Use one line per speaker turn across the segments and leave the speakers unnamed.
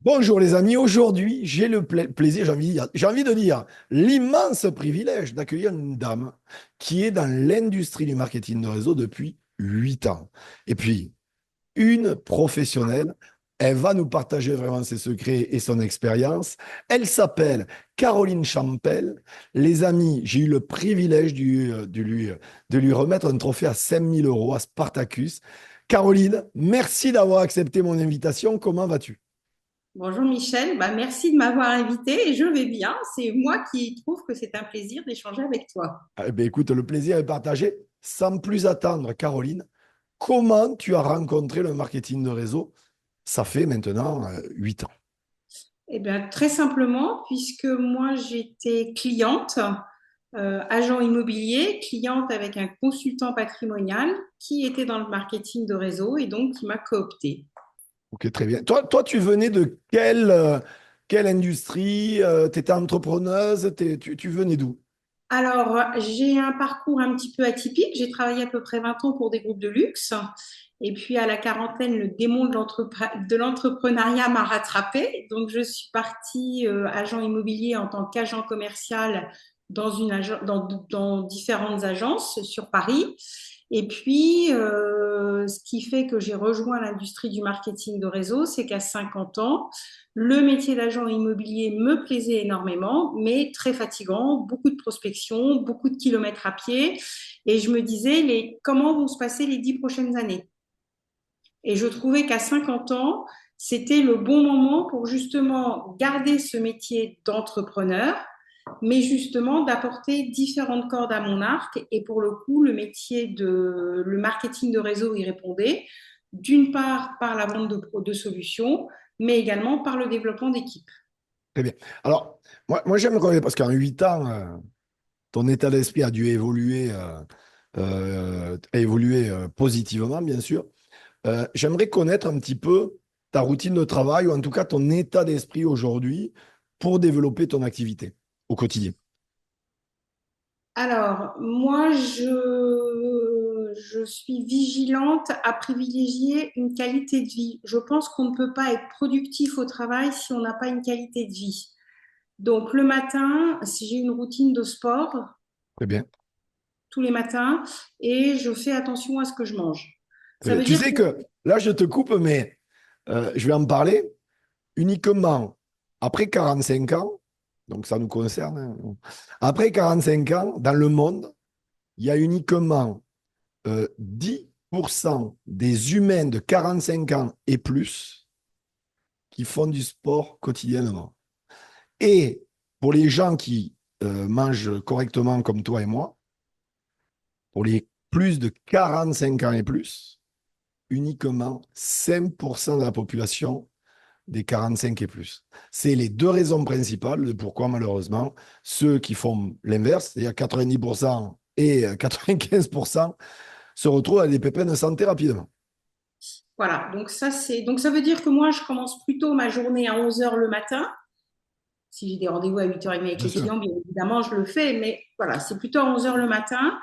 Bonjour les amis, aujourd'hui j'ai le plaisir, j'ai envie de dire l'immense privilège d'accueillir une dame qui est dans l'industrie du marketing de réseau depuis 8 ans. Et puis, une professionnelle, elle va nous partager vraiment ses secrets et son expérience. Elle s'appelle Caroline Champel. Les amis, j'ai eu le privilège de lui remettre un trophée à 5 000 € à Spartacus. Caroline, merci d'avoir accepté mon invitation. Comment vas-tu?
Bonjour Michel, merci de m'avoir invité et je vais bien. C'est moi qui trouve que c'est un plaisir d'échanger avec toi.
Eh bien, écoute, le plaisir est partagé. Sans plus attendre, Caroline, comment tu as rencontré le marketing de réseau? Ça fait maintenant 8 ans.
Eh bien, très simplement, puisque moi j'étais cliente, agent immobilier, cliente avec un consultant patrimonial qui était dans le marketing de réseau et donc qui m'a cooptée.
Ok, très bien. Toi, tu venais de quelle industrie? Tu étais entrepreneuse? Tu venais d'où?
Alors, j'ai un parcours un petit peu atypique. J'ai travaillé à peu près 20 ans pour des groupes de luxe. Et puis, à la quarantaine, le démon de l'entrepreneuriat m'a rattrapée. Donc, je suis partie agent immobilier en tant qu'agent commercial dans différentes agences sur Paris. Et puis, ce qui fait que j'ai rejoint l'industrie du marketing de réseau, c'est qu'à 50 ans, le métier d'agent immobilier me plaisait énormément, mais très fatigant, beaucoup de prospection, beaucoup de kilomètres à pied. Et je me disais, comment vont se passer les 10 prochaines années? Et je trouvais qu'à 50 ans, c'était le bon moment pour justement garder ce métier d'entrepreneur, mais justement d'apporter différentes cordes à mon arc. Et pour le coup, le marketing de réseau y répondait, d'une part par la vente de solutions, mais également par le développement d'équipes.
Très bien. Alors, moi j'aimerais, parce qu'en 8 ans, ton état d'esprit a dû évoluer positivement, bien sûr. J'aimerais connaître un petit peu ta routine de travail ou en tout cas ton état d'esprit aujourd'hui pour développer ton activité au quotidien.
Alors, moi, je suis vigilante à privilégier une qualité de vie. Je pense qu'on ne peut pas être productif au travail si on n'a pas une qualité de vie. Donc, le matin, si j'ai une routine de sport
Très bien.
tous les matins et je fais attention à ce que je mange.
Très
Ça
bien.
veut
Tu
dire
sais
que,
que là, je te coupe, mais je vais en parler uniquement après 45 ans, donc ça nous concerne, hein. Après 45 ans, dans le monde, il y a uniquement 10% des humains de 45 ans et plus qui font du sport quotidiennement. Et pour les gens qui mangent correctement comme toi et moi, pour les plus de 45 ans et plus, uniquement 5% de la population des 45 et plus. C'est les deux raisons principales de pourquoi, malheureusement, ceux qui font l'inverse, c'est-à-dire 90% et 95%, se retrouvent avec des pépins de santé rapidement.
voilà, donc ça veut dire que moi, je commence plutôt ma journée à 11 heures le matin. Si j'ai des rendez-vous à 8h30 avec
Bien
les
sûr.
clients, bien évidemment, je le fais, mais voilà, c'est plutôt à 11 heures le matin.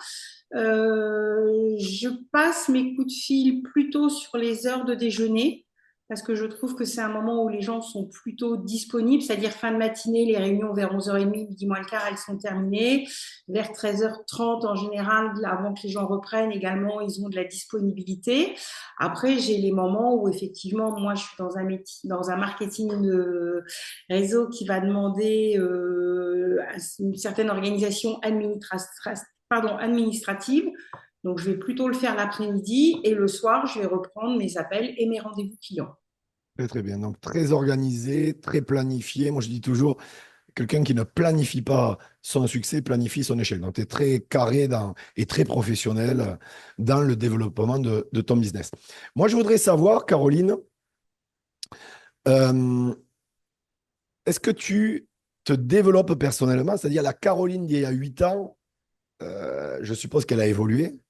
Je passe mes coups de fil plutôt sur les heures de déjeuner parce que je trouve que c'est un moment où les gens sont plutôt disponibles, c'est-à-dire fin de matinée, les réunions vers 11h30, midi moins le quart, elles sont terminées. Vers 13h30, en général, avant que les gens reprennent également, ils ont de la disponibilité. Après, j'ai les moments où effectivement, moi, je suis dans un métier, dans un marketing de réseau qui va demander une certaine organisation administrative. Donc, je vais plutôt le faire l'après-midi et le soir, je vais reprendre mes appels et mes rendez-vous clients.
Très, très bien. Donc, très organisé, très planifié. Moi, je dis toujours, quelqu'un qui ne planifie pas son succès planifie son échec. Donc, tu es très carré et très professionnel dans le développement de ton business. Moi, je voudrais savoir, Caroline, euh, est-ce que tu te développes personnellement? C'est-à-dire la Caroline d'il y a 8 ans, je suppose qu'elle a évolué,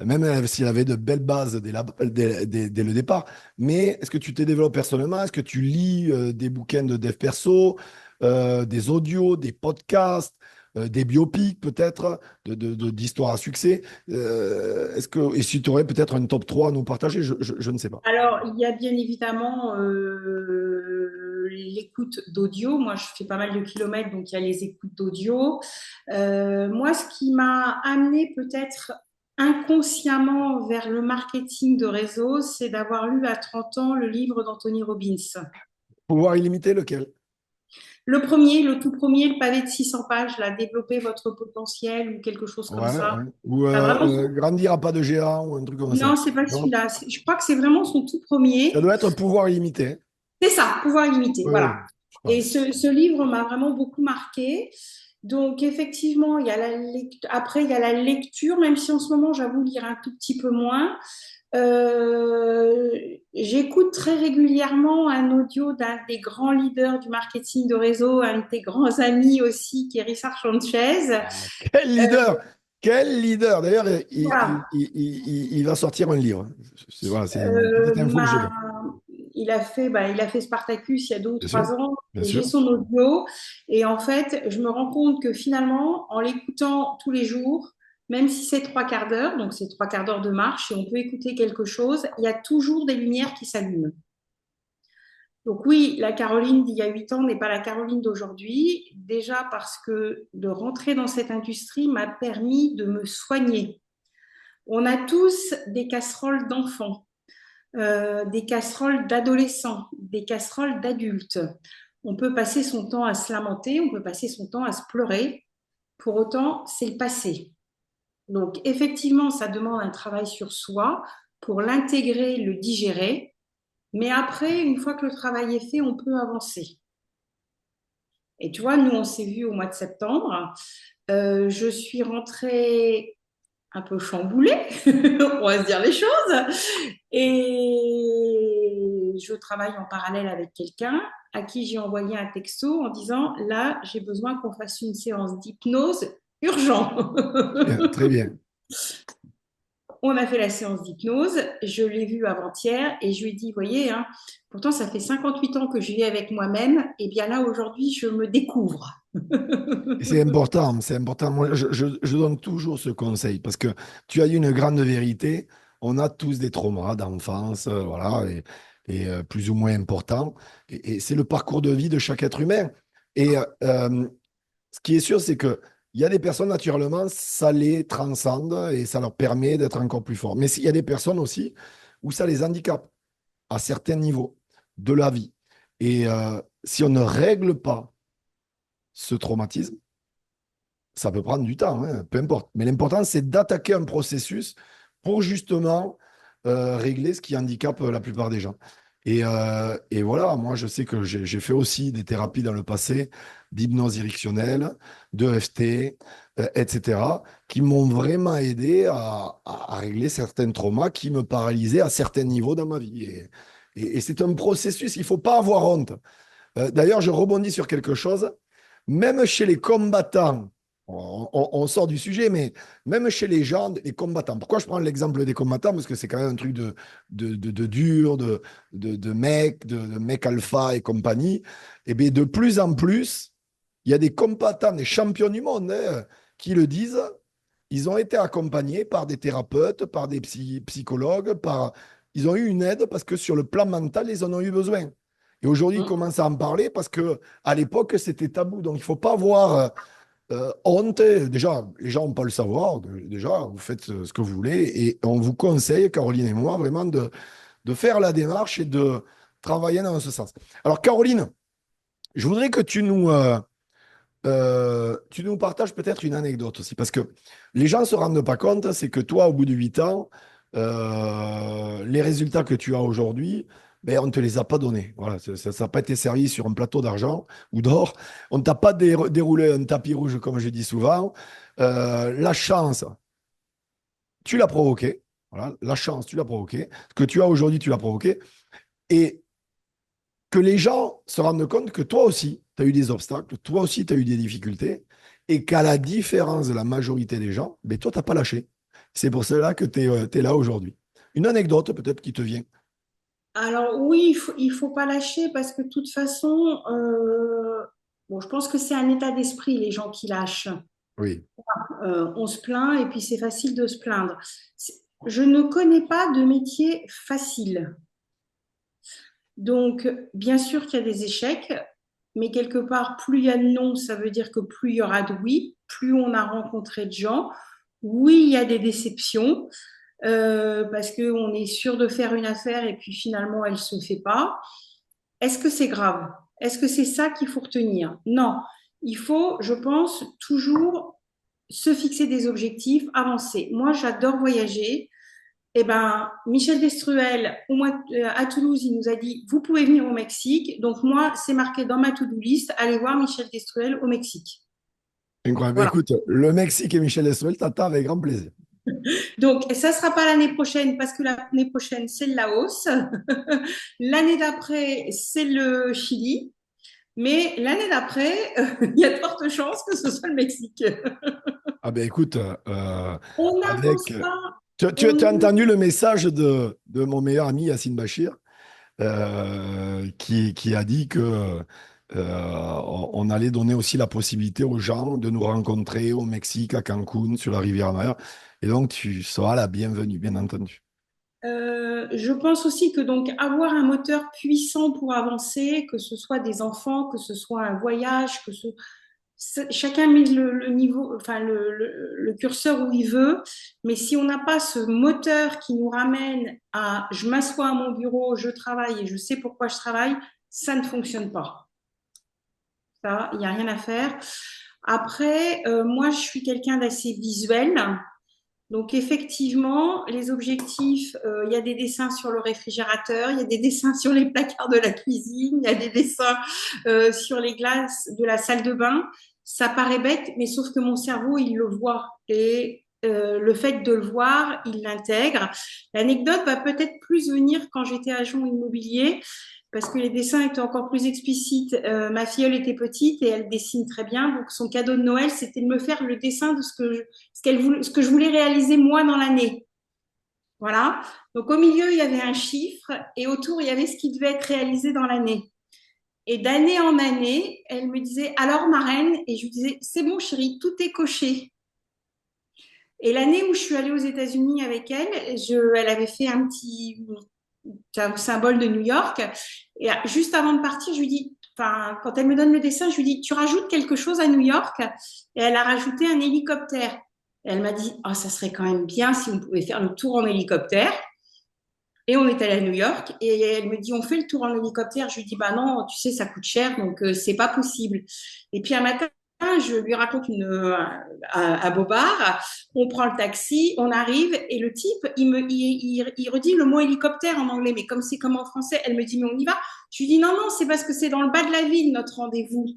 même s'il avait de belles bases dès le départ. Mais est-ce que tu te développes personnellement? Est-ce que tu lis des bouquins de dev perso, des audios, des podcasts, des biopics peut-être, d'histoires à succès? Et si tu aurais peut-être un top 3 à nous partager, je ne sais pas.
Alors, il y a bien évidemment écoute d'audio. Moi, je fais pas mal de kilomètres, donc il y a les écoutes d'audio. Moi, ce qui m'a amené peut-être inconsciemment vers le marketing de réseau, c'est d'avoir lu à 30 ans le livre d'Anthony Robbins.
Pouvoir illimité, lequel?
Le premier, le tout premier, le pavé de 600 pages, là, développer votre potentiel ou quelque chose comme
Ouais,
ça.
ouais. Ou
Ça a vraiment...
grandir à pas de géant ou un truc comme ça.
Non, c'est pas
Non?
celui-là. Je crois que c'est vraiment son tout
Ça
premier.
doit être pouvoir illimité, hein.
C'est ça, pouvoir limiter,
Oui,
voilà.
oui, je
Et
pense.
ce livre m'a vraiment beaucoup marqué. Donc, effectivement, il y a après, il y a la lecture, même si en ce moment, j'avoue lire un tout petit peu moins. Euh, J'écoute très régulièrement un audio d'un des grands leaders du marketing de réseau, un de tes grands amis aussi, qui est Richard Sanchez.
Ah, quel leader! Quel leader! D'ailleurs,
Voilà.
il va sortir un livre. Voilà, c'est une
Euh,
petite info que je
ma-
donne.
il a fait Spartacus il y a deux ou
Bien sûr,
trois ans.
bien
Et j'ai
sûr.
son audio. Et en fait, je me rends compte que finalement, en l'écoutant tous les jours, même si c'est trois quarts d'heure, donc c'est trois quarts d'heure de marche et on peut écouter quelque chose, il y a toujours des lumières qui s'allument. Donc oui, la Caroline d'il y a 8 ans n'est pas la Caroline d'aujourd'hui, déjà parce que de rentrer dans cette industrie m'a permis de me soigner. On a tous des casseroles d'enfants, des casseroles d'adolescents, des casseroles d'adultes. On peut passer son temps à se lamenter, on peut passer son temps à se pleurer. Pour autant, c'est le passé. Donc, effectivement, ça demande un travail sur soi pour l'intégrer, le digérer. Mais après, une fois que le travail est fait, on peut avancer. Et tu vois, nous, on s'est vus au mois de septembre. Je suis rentrée un peu chamboulée, on va se dire les choses. Et je travaille en parallèle avec quelqu'un à qui j'ai envoyé un texto en disant, là, j'ai besoin qu'on fasse une séance d'hypnose urgent.
Bien, très bien.
On a fait la séance d'hypnose, je l'ai vu avant-hier et je lui ai dit, voyez, hein, pourtant ça fait 58 ans que je vis avec moi-même, et bien là aujourd'hui je me découvre.
Et c'est important, c'est important. Moi, je donne toujours ce conseil parce que tu as eu une grande vérité. On a tous des traumas d'enfance, voilà, et plus ou moins importants. Et c'est le parcours de vie de chaque être humain. Et ce qui est sûr, c'est que il y a des personnes, naturellement, ça les transcende et ça leur permet d'être encore plus forts. Mais il y a des personnes aussi où ça les handicape à certains niveaux de la vie. Et si on ne règle pas ce traumatisme, ça peut prendre du temps, hein, peu importe. Mais l'important, c'est d'attaquer un processus pour justement régler ce qui handicape la plupart des gens. Et voilà, moi, je sais que j'ai fait aussi des thérapies dans le passé, d'hypnose directionnelle, de FT, etc., qui m'ont vraiment aidé à régler certains traumas qui me paralysaient à certains niveaux dans ma vie. Et c'est un processus, il ne faut pas avoir honte. D'ailleurs, je rebondis sur quelque chose. Même chez les combattants, on sort du sujet, mais même chez les gens, les combattants, pourquoi je prends l'exemple des combattants? Parce que c'est quand même un truc de dur, de mec alpha et compagnie. Et bien, de plus en plus, il y a des combattants, des champions du monde, hein, qui le disent. Ils ont été accompagnés par des thérapeutes, par des psychologues, ils ont eu une aide parce que sur le plan mental, ils en ont eu besoin. Et aujourd'hui, ils commencent à en parler parce que à l'époque, c'était tabou. Donc, il ne faut pas avoir honte. Déjà, les gens n'ont pas le savoir. Déjà, vous faites ce que vous voulez. Et on vous conseille, Caroline et moi, vraiment de faire la démarche et de travailler dans ce sens. Alors, Caroline, je voudrais que tu nous partages peut-être une anecdote aussi. Parce que les gens ne se rendent pas compte, c'est que toi, au bout de 8 ans, les résultats que tu as aujourd'hui, ben, on ne te les a pas donnés. Voilà, ça n'a pas été servi sur un plateau d'argent ou d'or. On ne t'a pas déroulé un tapis rouge, comme je dis souvent. La chance, tu l'as provoquée. Voilà, la chance, tu l'as provoquée. Ce que tu as aujourd'hui, tu l'as provoqué. Et que les gens se rendent compte que toi aussi, tu as eu des obstacles, toi aussi, tu as eu des difficultés, et qu'à la différence de la majorité des gens, ben, toi, tu n'as pas lâché. C'est pour cela que tu es, là aujourd'hui. Une anecdote peut-être qui te vient.
Alors oui, il faut pas lâcher parce que de toute façon, bon, je pense que c'est un état d'esprit les gens qui lâchent.
Oui,
On se plaint et puis c'est facile de se plaindre. Je ne connais pas de métier facile. Donc, bien sûr qu'il y a des échecs. mais quelque part, plus il y a de non, ça veut dire que plus il y aura de oui, plus on a rencontré de gens. Oui, il y a des déceptions, parce qu'on est sûr de faire une affaire et puis finalement, elle ne se fait pas. Est-ce que c'est grave? Est-ce que c'est ça qu'il faut retenir? Non. Il faut, je pense, toujours se fixer des objectifs, avancer. Moi, j'adore voyager. Eh ben, Michel Destruel, à Toulouse, il nous a dit, vous pouvez venir au Mexique. Donc, moi, c'est marqué dans ma to-do list, allez voir Michel Destruel au Mexique.
Incroyable.
Voilà.
Écoute, le Mexique et Michel Estrel t'attend avec grand plaisir.
Donc, ça ne sera pas l'année prochaine parce que l'année prochaine, c'est le Laos. L'année d'après, c'est le Chili. Mais l'année d'après, il y a de fortes chances que ce soit le Mexique.
Ah ben écoute,
On
avec...
n'impose pas.
Tu as
On...
entendu le message de mon meilleur ami Yacine Bachir, qui a dit que on allait donner aussi la possibilité aux gens de nous rencontrer au Mexique, à Cancun, sur la rivière Maya. Et donc, tu seras la bienvenue, bien entendu.
Je pense aussi que donc avoir un moteur puissant pour avancer, que ce soit des enfants, que ce soit un voyage, chacun met le niveau, enfin le curseur où il veut, mais si on n'a pas ce moteur qui nous ramène à je m'assois à mon bureau, je travaille et je sais pourquoi je travaille, ça ne fonctionne pas. Ça, il n'y a rien à faire. Après, moi, je suis quelqu'un d'assez visuel. Donc, effectivement, les objectifs, il y a des dessins sur le réfrigérateur, il y a des dessins sur les placards de la cuisine, il y a des dessins sur les glaces de la salle de bain. Ça paraît bête, mais sauf que mon cerveau, il le voit. Et le fait de le voir, il l'intègre. L'anecdote va peut-être plus venir quand j'étais agent immobilier parce que les dessins étaient encore plus explicites. Ma filleule était petite et elle dessine très bien, donc son cadeau de Noël, c'était de me faire le dessin de ce que je voulais réaliser moi dans l'année. Voilà. Donc au milieu, il y avait un chiffre et autour, il y avait ce qui devait être réalisé dans l'année. Et d'année en année, elle me disait alors marraine, et je lui disais c'est bon chérie, tout est coché. Et l'année où je suis allée aux États-Unis avec elle, elle avait fait un petit symbole de New York. Et juste avant de partir, je lui dis, enfin, quand elle me donne le dessin, je lui dis, tu rajoutes quelque chose à New York? Et elle a rajouté un hélicoptère. Et elle m'a dit, oh, ça serait quand même bien si on pouvait faire le tour en hélicoptère. Et on est allé à New York et elle me dit on fait le tour en hélicoptère. Je lui dis bah non, tu sais ça coûte cher donc c'est pas possible. Et puis un matin je lui raconte un bobard. On prend le taxi, on arrive et le type il redit le mot hélicoptère en anglais mais comme c'est comme en français, elle me dit mais on y va. Je lui dis non non c'est parce que c'est dans le bas de la ville notre rendez-vous.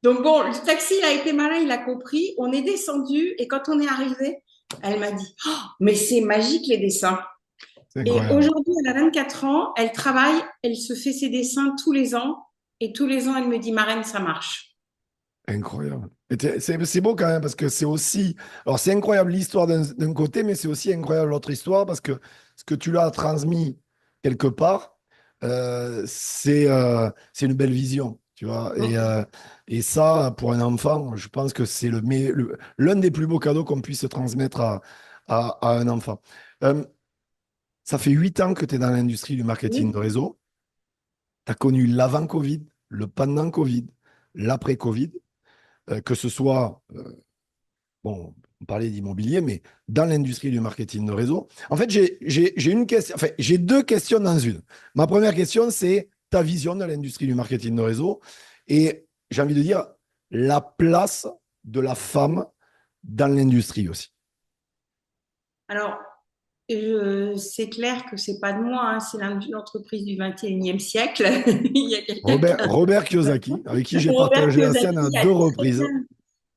Donc bon le taxi il a été malin, il a compris. On est descendu et quand on est arrivé, elle m'a dit oh, mais c'est magique les dessins.
C'est
Et
incroyable.
aujourd'hui, elle a 24 ans, elle travaille, elle se fait ses dessins tous les ans. Et tous les ans, elle me dit, Marraine, ça marche.
Incroyable. C'est beau quand même parce que c'est aussi. Alors, c'est incroyable l'histoire d'un côté, mais c'est aussi incroyable l'autre histoire parce que ce que tu leur as transmis quelque part, c'est une belle vision, tu vois. Et ça, pour un enfant, je pense que c'est l'un des plus beaux cadeaux qu'on puisse transmettre à un enfant. Euh, Ça fait 8 ans que tu es dans l'industrie du marketing de
Oui.
réseau. Tu as connu l'avant-Covid, le pendant-Covid, l'après-Covid, que ce soit, bon, on parlait d'immobilier, mais dans l'industrie du marketing de réseau. En fait, j'ai une question, enfin, j'ai deux questions dans une. Ma première question, c'est ta vision de l'industrie du marketing de réseau. Et j'ai envie de dire la place de la femme dans l'industrie aussi.
Alors, c'est clair que c'est pas de moi, hein, c'est l'entreprise du 21e siècle. Il y a quelqu'un qui
Robert Kiyosaki, avec qui j'ai
Robert
partagé la scène à
Kiyosaki a
deux
très
reprises.
bien,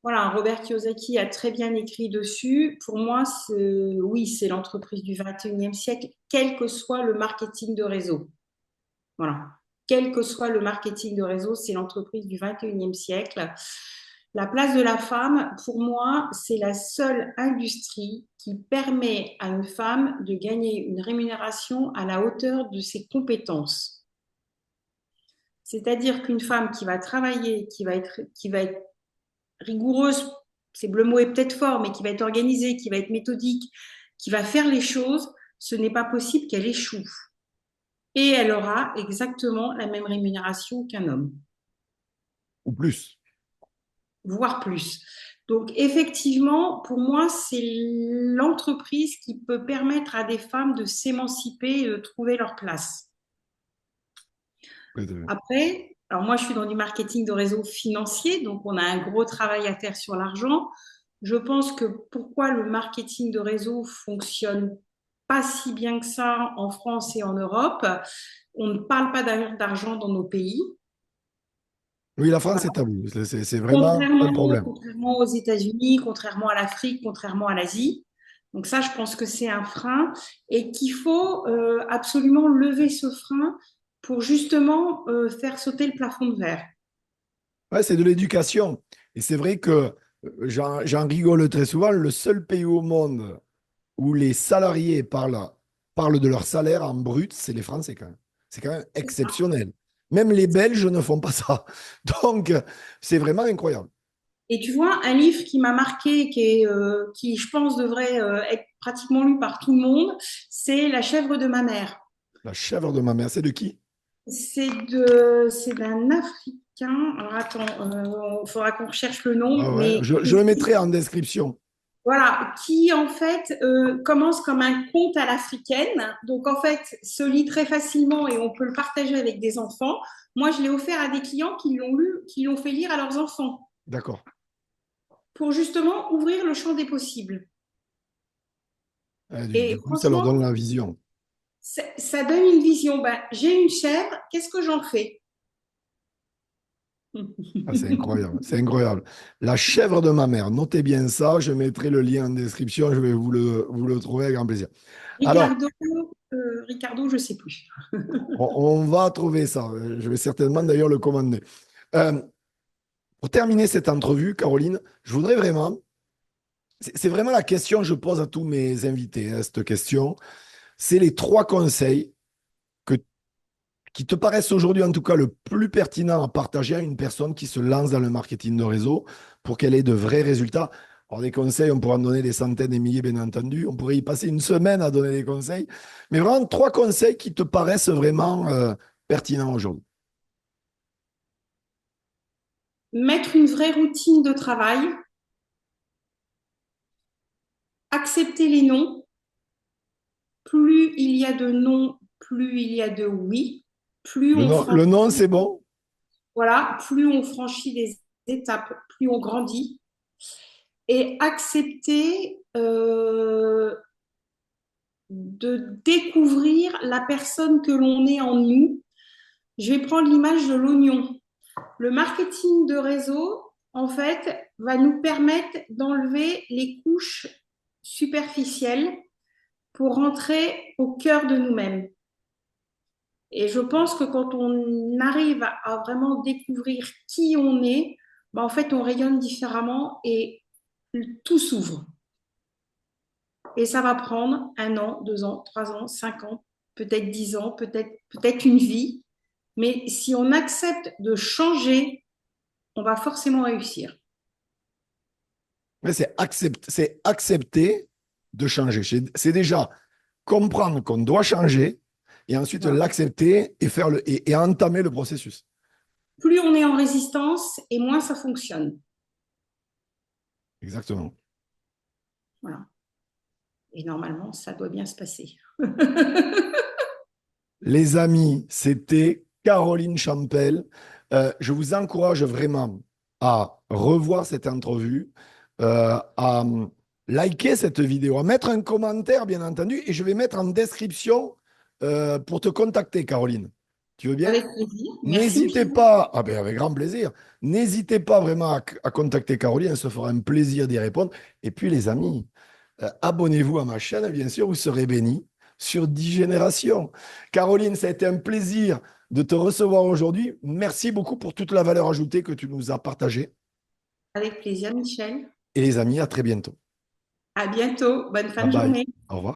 voilà, Robert Kiyosaki a très bien écrit dessus. Pour moi, oui, c'est l'entreprise du 21e siècle, quel que soit le marketing de réseau. Voilà. Quel que soit le marketing de réseau, c'est l'entreprise du 21e siècle. La place de la femme, pour moi, c'est la seule industrie qui permet à une femme de gagner une rémunération à la hauteur de ses compétences. C'est-à-dire qu'une femme qui va travailler, qui va être rigoureuse, le mot est peut-être fort, mais qui va être organisée, qui va être méthodique, qui va faire les choses, ce n'est pas possible qu'elle échoue. Et elle aura exactement la même rémunération qu'un homme.
ou plus.
voire plus. Donc, effectivement, pour moi, c'est l'entreprise qui peut permettre à des femmes de s'émanciper et de trouver leur place. Après, alors moi, je suis dans du marketing de réseau financier, donc on a un gros travail à faire sur l'argent. Je pense que pourquoi le marketing de réseau fonctionne pas si bien que ça en France et en Europe, on ne parle pas d'ailleurs d'argent dans nos pays.
Oui, la France est
Voilà.
tabou. C'est vraiment un problème.
Contrairement aux États-Unis, contrairement à l'Afrique, contrairement à l'Asie. Donc ça, je pense que c'est un frein et qu'il faut absolument lever ce frein pour justement faire sauter le plafond de verre.
Ouais, c'est de l'éducation. Et c'est vrai que j'en rigole très souvent. Le seul pays au monde où les salariés parlent de leur salaire en brut, c'est les Français quand même. C'est quand même exceptionnel. Même les Belges ne font pas ça. Donc, c'est vraiment incroyable.
Et tu vois, un livre qui m'a marqué, qui, je pense, devrait être pratiquement lu par tout le monde, c'est La chèvre de ma mère.
La chèvre de ma mère, c'est de qui?
C'est d'un Africain. Alors attends, il faudra qu'on recherche le nom,
Ah ouais,
mais
je le mettrai en description.
voilà, qui en fait commence comme un conte à l'africaine. Donc en fait, se lit très facilement et on peut le partager avec des enfants. Moi, je l'ai offert à des clients qui l'ont lu, qui l'ont fait lire à leurs enfants
D'accord.
pour justement ouvrir le champ des possibles.
Du
Et
coup, ça leur donne
franchement,
la vision.
ça donne une vision. Ben, j'ai une chèvre, qu'est-ce que j'en fais?
Ah, c'est incroyable, c'est incroyable. La chèvre de ma mère, notez bien ça, je mettrai le lien en description, je vais vous le trouver avec grand plaisir. Alors,
Ricardo, Ricardo, je sais plus.
on va trouver ça, je vais certainement d'ailleurs le commander. Euh, pour terminer cette entrevue, Caroline, je voudrais vraiment, c'est vraiment la question que je pose à tous mes invités, hein, cette question, c'est les trois conseils que, qui te paraissent aujourd'hui en tout cas le plus pertinent à partager à une personne qui se lance dans le marketing de réseau pour qu'elle ait de vrais résultats. Alors, des conseils, on pourrait en donner des centaines et milliers, bien entendu. On pourrait y passer une semaine à donner des conseils. Mais vraiment, trois conseils qui te paraissent vraiment pertinents aujourd'hui.
Mettre une vraie routine de travail, accepter les noms. Plus il y a de non, plus il y a de oui. Plus on
Le nom,
franchit,
c'est bon?
voilà, plus on franchit des étapes, plus on grandit. Et accepter de découvrir la personne que l'on est en nous. Je vais prendre l'image de l'oignon. Le marketing de réseau, en fait, va nous permettre d'enlever les couches superficielles pour rentrer au cœur de nous-mêmes. Et je pense que quand on arrive à vraiment découvrir qui on est, ben en fait, on rayonne différemment et tout s'ouvre. Et ça va prendre 1 an, 2 ans, 3 ans, 5 ans, peut-être 10 ans, peut-être une vie. Mais si on accepte de changer, on va forcément réussir.
Mais c'est accepter de changer. C'est déjà comprendre qu'on doit changer et ensuite
Voilà.
l'accepter et, et entamer le processus.
Plus on est en résistance et moins ça fonctionne.
Exactement.
Voilà. Et normalement, ça doit bien se passer.
Les amis, c'était Caroline Champel. Je vous encourage vraiment à revoir cette entrevue, à liker cette vidéo, à mettre un commentaire, bien entendu, et je vais mettre en description pour te contacter, Caroline. Tu veux bien?
Avec plaisir. Merci,
N'hésitez
Michel.
pas, ah ben avec grand plaisir, n'hésitez pas vraiment à contacter Caroline, elle se fera un plaisir d'y répondre. Et puis les amis, abonnez-vous à ma chaîne, bien sûr, vous serez bénis sur 10 générations. Caroline, ça a été un plaisir de te recevoir aujourd'hui. Merci beaucoup pour toute la valeur ajoutée que tu nous as partagée.
Avec plaisir, Michel.
Et les amis, à très bientôt.
À bientôt. Bonne fin
Bye
de
bye.
journée.
Au revoir.